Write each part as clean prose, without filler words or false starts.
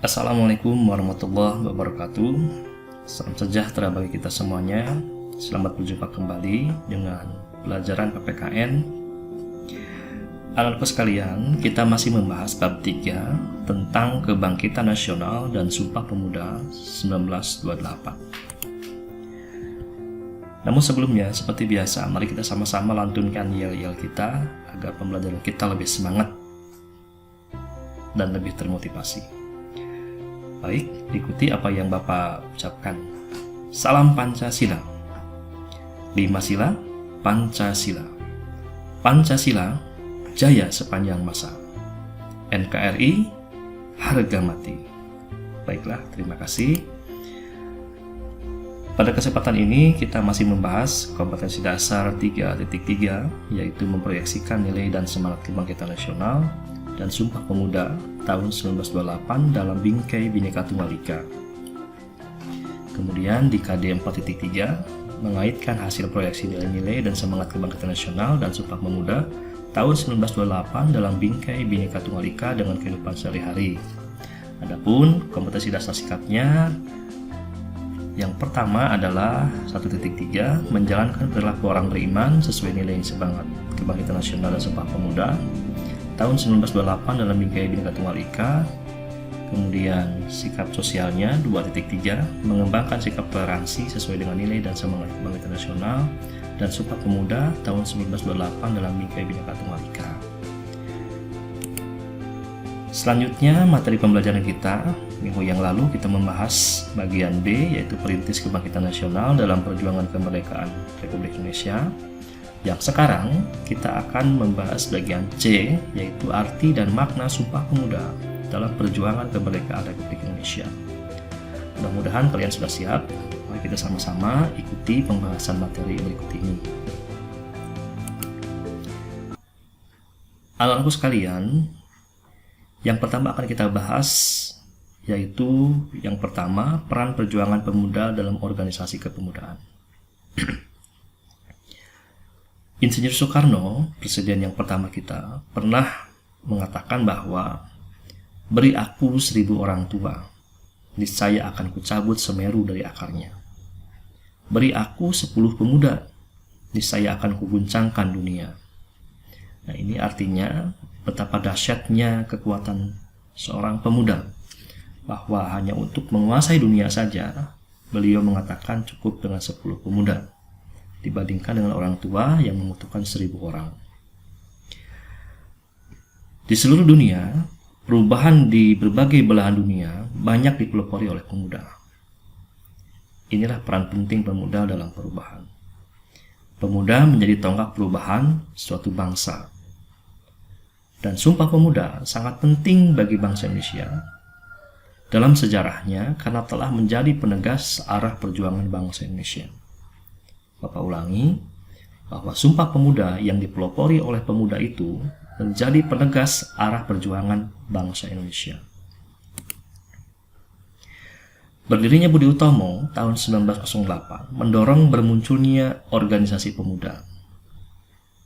Assalamualaikum warahmatullahi wabarakatuh. Salam sejahtera bagi kita semuanya. Selamat berjumpa kembali dengan pelajaran PPKN. Anak-anakku sekalian, kita masih membahas bab 3 tentang Kebangkitan Nasional dan Sumpah Pemuda 1928. Namun sebelumnya, seperti biasa, mari kita sama-sama lantunkan yel-yel kita agar pembelajaran kita lebih semangat dan lebih termotivasi. Baik, ikuti apa yang Bapak ucapkan. Salam Pancasila. 5 sila, Pancasila. Pancasila, jaya sepanjang masa. NKRI, harga mati. Baiklah, terima kasih. Pada kesempatan ini kita masih membahas kompetensi dasar 3.3, yaitu memproyeksikan nilai dan semangat kebangkitan nasional dan Sumpah Pemuda tahun 1928 dalam bingkai Bhinneka Tunggal Ika. Kemudian di KD 4.3 mengaitkan hasil proyeksi nilai-nilai dan semangat kebangkitan nasional dan Sumpah Pemuda tahun 1928 dalam bingkai Bhinneka Tunggal Ika dengan kehidupan sehari-hari. Adapun kompetensi dasar sikapnya, yang pertama adalah 1.3 menjalankan perilaku orang beriman sesuai nilai semangat kebangkitan nasional dan Sumpah Pemuda tahun 1928 dalam bingkai Bhinneka Tunggal Ika. Kemudian sikap sosialnya 2.3 mengembangkan sikap toleransi sesuai dengan nilai dan semangat kebangkitan nasional dan Sumpah Pemuda tahun 1928 dalam bingkai Bhinneka Tunggal Ika. Selanjutnya materi pembelajaran kita minggu yang lalu kita membahas bagian B, yaitu perintis kebangkitan nasional dalam perjuangan kemerdekaan Republik Indonesia. Yang sekarang kita akan membahas bagian C, yaitu arti dan makna Sumpah Pemuda dalam perjuangan kemerdekaan Republik Indonesia. Mudah-mudahan kalian sudah siap. Mari kita sama-sama ikuti pembahasan materi berikut ini. Anak-anakku sekalian, yang pertama akan kita bahas yaitu yang pertama, peran perjuangan pemuda dalam organisasi kepemudaan. Insinyur Soekarno, presiden yang pertama kita, pernah mengatakan bahwa beri aku 1000 orang tua, niscaya akan kucabut Semeru dari akarnya. Beri aku 10 pemuda, niscaya akan kuguncangkan dunia. Nah, ini artinya betapa dahsyatnya kekuatan seorang pemuda, bahwa hanya untuk menguasai dunia saja, beliau mengatakan cukup dengan 10 pemuda, dibandingkan dengan orang tua yang membutuhkan 1000 orang. Di seluruh dunia, perubahan di berbagai belahan dunia banyak dipelopori oleh pemuda. Inilah peran penting pemuda dalam perubahan. Pemuda menjadi tonggak perubahan suatu bangsa. Dan Sumpah Pemuda sangat penting bagi bangsa Indonesia dalam sejarahnya karena telah menjadi penegas arah perjuangan bangsa Indonesia. Bapak ulangi, bahwa Sumpah Pemuda yang dipelopori oleh pemuda itu menjadi penegas arah perjuangan bangsa Indonesia. Berdirinya Budi Utomo tahun 1908 mendorong bermunculnya organisasi pemuda.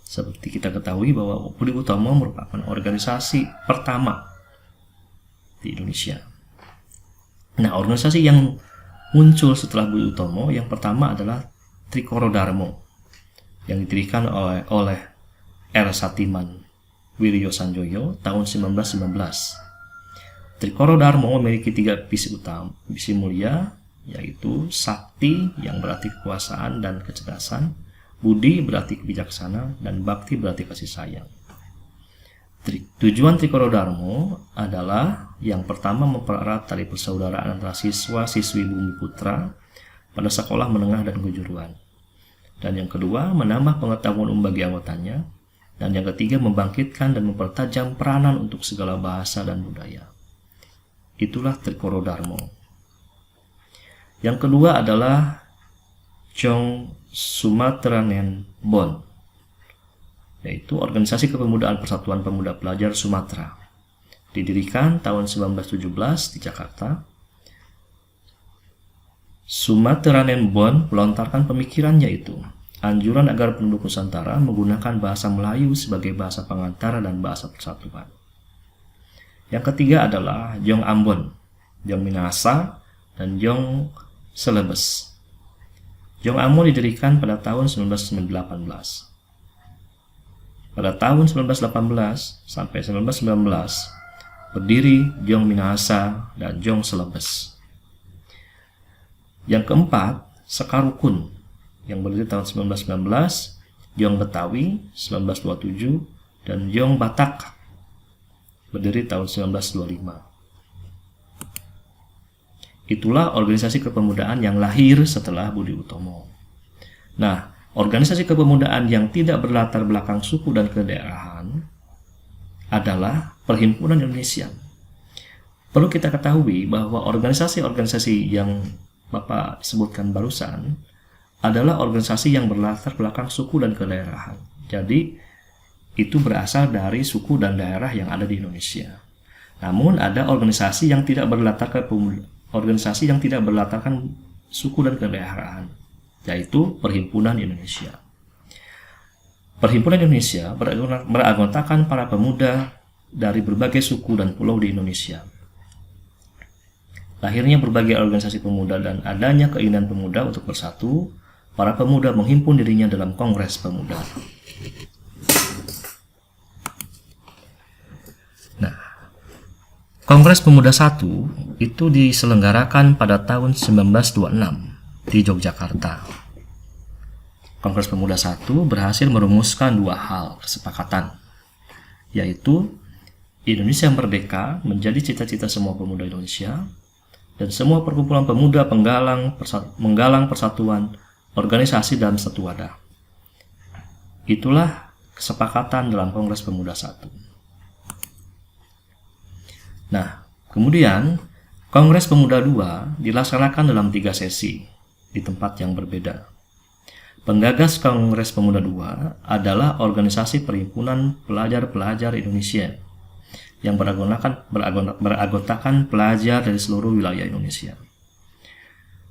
Seperti kita ketahui bahwa Budi Utomo merupakan organisasi pertama di Indonesia. Nah, organisasi yang muncul setelah Budi Utomo yang pertama adalah Trikoro Darmo yang didirikan oleh R. Satiman Wiryo Sanjoyo tahun 1919. Trikoro Darmo memiliki 3 visi utama, visi mulia, yaitu sakti yang berarti kekuasaan dan kecerdasan, budi berarti kebijaksanaan, dan bakti berarti kasih sayang. Tujuan Trikoro Darmo adalah yang pertama mempererat tali persaudaraan antara siswa-siswi Bumi Putra pada sekolah menengah dan kejuruan. Dan yang kedua, menambah pengetahuan bagi anggotanya. Dan yang ketiga, membangkitkan dan mempertajam peranan untuk segala bahasa dan budaya. Itulah Trikoro Darmo. Yang kedua adalah Jong Sumatranen Bon, yaitu Organisasi Kepemudaan Persatuan Pemuda Pelajar Sumatera. Didirikan tahun 1917 di Jakarta. Sumatranen Bon melontarkan pemikiran yaitu anjuran agar penduduk Nusantara menggunakan bahasa Melayu sebagai bahasa pengantara dan bahasa persatuan. Yang ketiga adalah Jong Ambon, Jong Minahasa, dan Jong Celebes. Jong Amo didirikan pada tahun 1918. Pada tahun 1918 sampai 1919 berdiri Jong Minahasa dan Jong Celebes. Yang keempat, Sekarukun yang berdiri tahun 1919, Jong Betawi 1927, dan Jong Batak berdiri tahun 1925. Itulah organisasi kepemudaan yang lahir setelah Budi Utomo. Nah, organisasi kepemudaan yang tidak berlatar belakang suku dan kedaerahan adalah Perhimpunan Indonesia. Perlu kita ketahui bahwa organisasi-organisasi yang Bapak sebutkan barusan adalah organisasi yang berlatar belakang suku dan kedaerahan. Jadi, itu berasal dari suku dan daerah yang ada di Indonesia. Namun, ada organisasi yang tidak berlatarkan suku dan kedaerahan, yaitu Perhimpunan Indonesia. Perhimpunan Indonesia beranggotakan para pemuda dari berbagai suku dan pulau di Indonesia. Lahirnya berbagai organisasi pemuda dan adanya keinginan pemuda untuk bersatu, para pemuda menghimpun dirinya dalam Kongres Pemuda. Nah, Kongres Pemuda I itu diselenggarakan pada tahun 1926 di Yogyakarta. Kongres Pemuda I berhasil merumuskan dua hal kesepakatan, yaitu Indonesia merdeka menjadi cita-cita semua pemuda Indonesia, dan semua perkumpulan pemuda menggalang persatuan organisasi dalam satu wadah. Itulah kesepakatan dalam Kongres Pemuda I. Nah, kemudian Kongres Pemuda II dilaksanakan dalam 3 sesi di tempat yang berbeda. Penggagas Kongres Pemuda II adalah organisasi Perhimpunan Pelajar-Pelajar Indonesia yang beranggotakan pelajar dari seluruh wilayah Indonesia.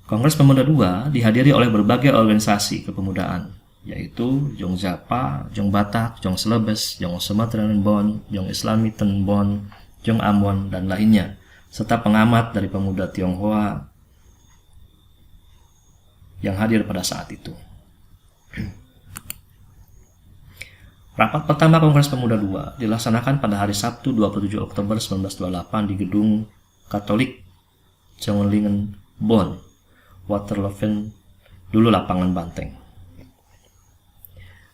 Kongres Pemuda II dihadiri oleh berbagai organisasi kepemudaan, yaitu Jong Japa, Jong Batak, Jong Celebes, Jong Sumateranen Bon, Jong Islami Ten Bon, Jong Ambon, dan lainnya, serta pengamat dari pemuda Tionghoa yang hadir pada saat itu. Rapat pertama Kongres Pemuda II dilaksanakan pada hari Sabtu 27 Oktober 1928 di Gedung Katolik Jongelingen, Bonn, Waterlooven, dulu Lapangan Banteng.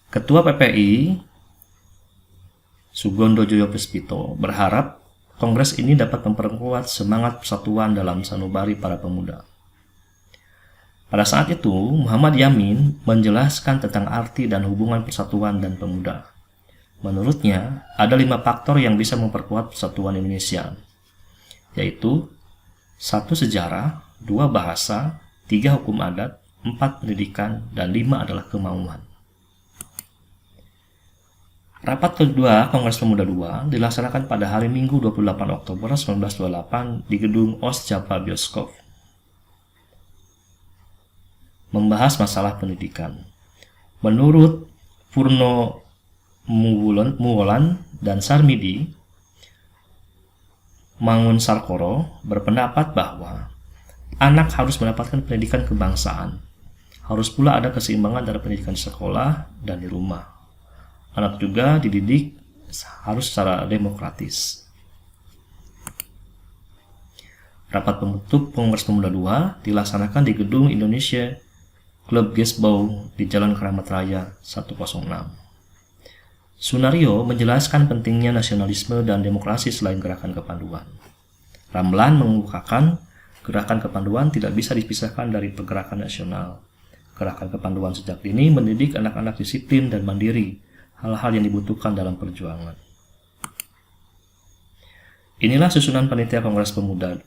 Ketua PPI Sugondo Joyo Puspito berharap Kongres ini dapat memperkuat semangat persatuan dalam sanubari para pemuda. Pada saat itu, Muhammad Yamin menjelaskan tentang arti dan hubungan persatuan dan pemuda. Menurutnya, ada 5 faktor yang bisa memperkuat persatuan Indonesia, yaitu 1 sejarah, 2 bahasa, 3 hukum adat, 4 pendidikan, dan 5 adalah kemauan. Rapat kedua Kongres Pemuda II dilaksanakan pada hari Minggu 28 Oktober 1928 di Gedung Ostjapa Bioskop. Membahas masalah pendidikan. Menurut Purno Muwolan dan Sarmidi, Mangun Sarkoro berpendapat bahwa anak harus mendapatkan pendidikan kebangsaan. Harus pula ada keseimbangan antara pendidikan di sekolah dan di rumah. Anak juga dididik harus secara demokratis. Rapat pembentuk Kongres Pemuda II dilaksanakan di Gedung Indonesia Klub Gesbau di Jalan Keramat Raya 106. Sunario menjelaskan pentingnya nasionalisme dan demokrasi selain gerakan kepanduan. Ramlan mengemukakan gerakan kepanduan tidak bisa dipisahkan dari pergerakan nasional. Gerakan kepanduan sejak dini mendidik anak-anak disiplin dan mandiri, hal-hal yang dibutuhkan dalam perjuangan. Inilah susunan panitia Kongres Pemuda.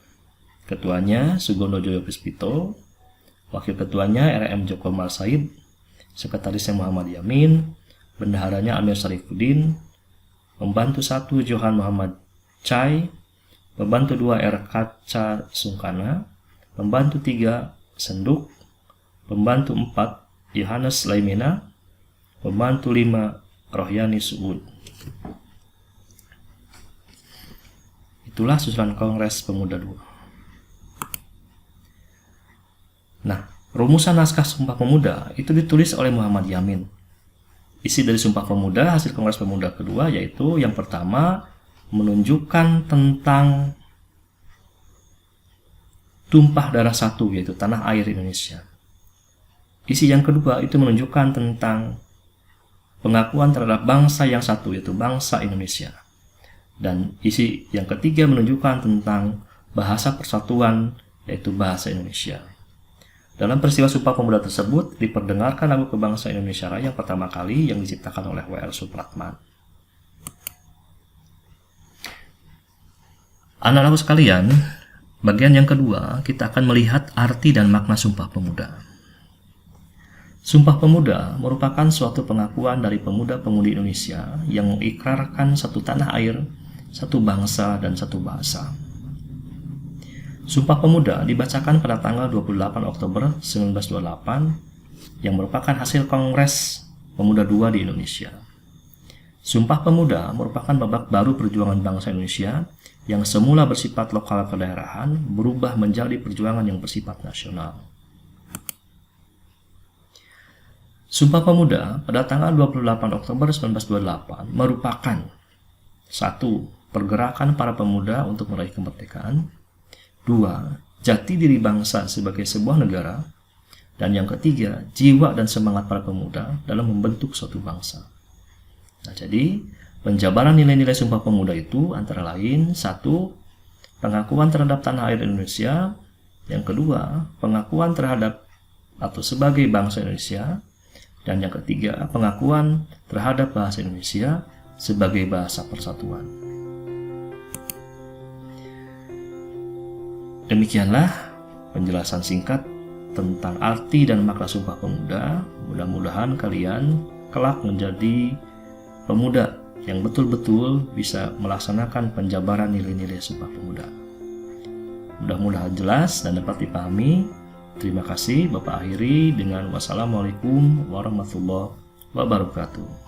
Ketuanya Sugondo Joyo Puspito, Wakil Ketuanya RM Joko Mal Said, Sekretarisnya Muhammad Yamin, Bendaharanya Amir Sarifuddin, Pembantu 1 Johan Muhammad Chai, Pembantu 2 R. Kaca Sungkana, Pembantu 3 Senduk, Pembantu 4 Yohanes Laimena, Pembantu 5 Rohyani Suud. Itulah susunan Kongres Pemuda II. Nah, rumusan naskah Sumpah Pemuda itu ditulis oleh Muhammad Yamin. Isi dari Sumpah Pemuda hasil Kongres Pemuda kedua yaitu yang pertama menunjukkan tentang tumpah darah satu, yaitu tanah air Indonesia. Isi yang kedua itu menunjukkan tentang pengakuan terhadap bangsa yang satu, yaitu bangsa Indonesia. Dan isi yang ketiga menunjukkan tentang bahasa persatuan, yaitu bahasa Indonesia. Dalam peristiwa Sumpah Pemuda tersebut diperdengarkan lagu kebangsaan Indonesia Raya yang pertama kali yang diciptakan oleh W.R. Supratman. Anak-anakku sekalian, bagian yang kedua kita akan melihat arti dan makna Sumpah Pemuda. Sumpah Pemuda merupakan suatu pengakuan dari pemuda-pemudi Indonesia yang mengikrarkan satu tanah air, satu bangsa, dan satu bahasa. Sumpah Pemuda dibacakan pada tanggal 28 Oktober 1928 yang merupakan hasil Kongres Pemuda II di Indonesia. Sumpah Pemuda merupakan babak baru perjuangan bangsa Indonesia yang semula bersifat lokal kedaerahan berubah menjadi perjuangan yang bersifat nasional. Sumpah Pemuda pada tanggal 28 Oktober 1928 merupakan 1. Pergerakan para pemuda untuk meraih kemerdekaan, 2. Jati diri bangsa sebagai sebuah negara, dan yang ketiga, jiwa dan semangat para pemuda dalam membentuk suatu bangsa. Nah, jadi penjabaran nilai-nilai Sumpah Pemuda itu antara lain 1. Pengakuan terhadap tanah air Indonesia, yang kedua, pengakuan terhadap atau sebagai bangsa Indonesia, dan yang ketiga, pengakuan terhadap bahasa Indonesia sebagai bahasa persatuan. Demikianlah penjelasan singkat tentang arti dan makna Sumpah Pemuda. Mudah-mudahan kalian kelak menjadi pemuda yang betul-betul bisa melaksanakan penjabaran nilai-nilai Sumpah Pemuda. Mudah-mudahan jelas dan dapat dipahami. Terima kasih. Bapak akhiri dengan wassalamualaikum warahmatullahi wabarakatuh.